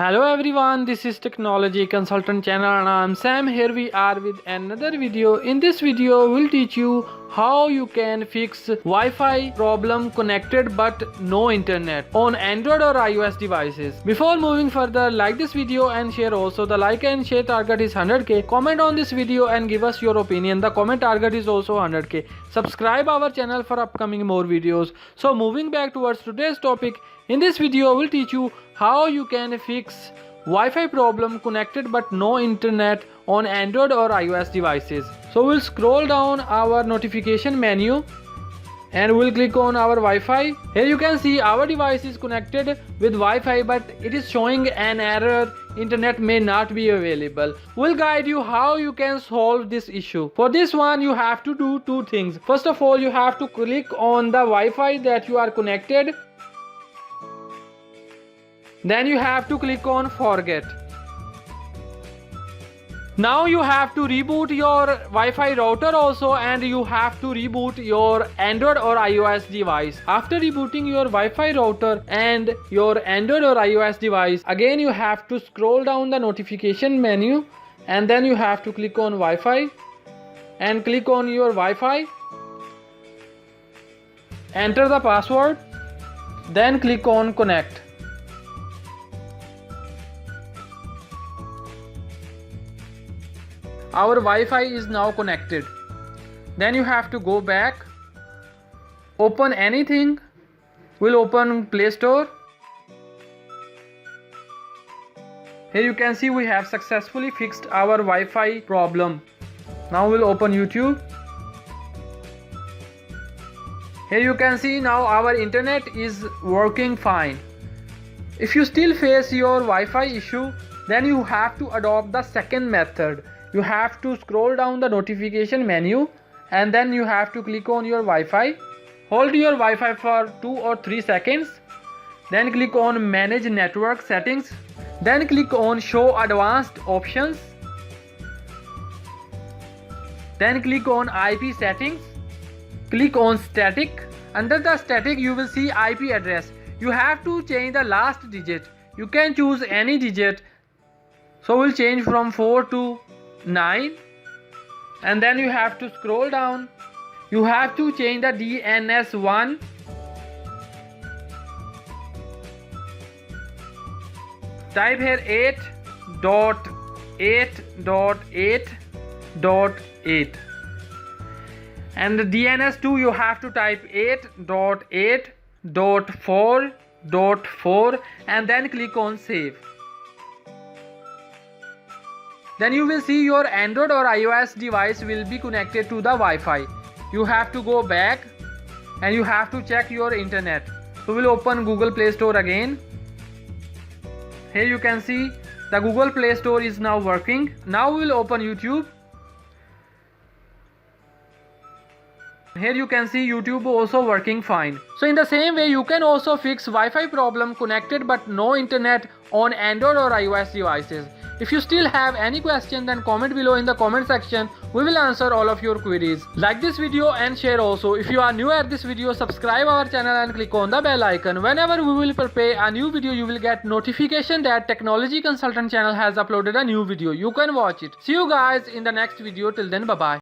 Hello everyone, this is Technology Consultant channel and I'm Sam. Here we are with another video. In this video we'll teach you how you can fix Wi-Fi problem connected but no internet on Android or iOS devices. Before moving further, like this video and share also. The like and share target is 100k. Comment on this video and give us your opinion. The comment target is also 100k. Subscribe our channel for upcoming more videos. So moving back towards today's topic, in this video we'll teach you how you can fix Wi-Fi problem connected but no internet on Android or iOS devices. So we'll scroll down our notification menu and we'll click on our Wi-Fi. Here you can see our device is connected with Wi-Fi but it is showing an error, internet may not be available. We'll guide you how you can solve this issue. For this one you have to do two things. First of all, you have to click on the Wi-Fi that you are connected. Then you have to click on forget. Now you have to reboot your Wi-Fi router also, and you have to reboot your Android or iOS device. After rebooting your Wi-Fi router and your Android or iOS device, again you have to scroll down the notification menu and then you have to click on Wi-Fi and click on your Wi-Fi. Enter the password, then click on connect. Our Wi-Fi is now connected. Then you have to go back, open anything. We'll open Play Store. Here you can see we have successfully fixed our Wi-Fi problem. Now we'll open YouTube. Here you can see now our internet is working fine. If you still face your Wi-Fi issue, then you have to adopt the second method. You have to scroll down the notification menu and then you have to click on your Wi-Fi. Hold your Wi-Fi for 2 or 3 seconds. Then click on manage network settings. Then click on show advanced options. Then click on IP settings. Click on static. Under the static you will see IP address. You have to change the last digit. You can choose any digit. So we'll change from 4 to 9, and then you have to scroll down. You have to change the DNS1. Type here 8.8.8.8, and the DNS2 you have to type 8.8.4.4 and then click on save. Then you will see your Android or iOS device will be connected to the Wi-Fi. You have to go back and you have to check your internet. So we'll open Google Play Store again. Here you can see the Google Play Store is now working. Now we'll open YouTube. Here you can see YouTube also working fine. So in the same way you can also fix Wi-Fi problem connected but no internet on Android or iOS devices. If you still have any question, then comment below in the comment section. We will answer all of your queries. Like this video and share also. If you are new at this video, subscribe our channel and click on the bell icon. Whenever we will prepare a new video, you will get notification that Technology Consultant channel has uploaded a new video. You can watch it. See you guys in the next video. Till then, bye bye.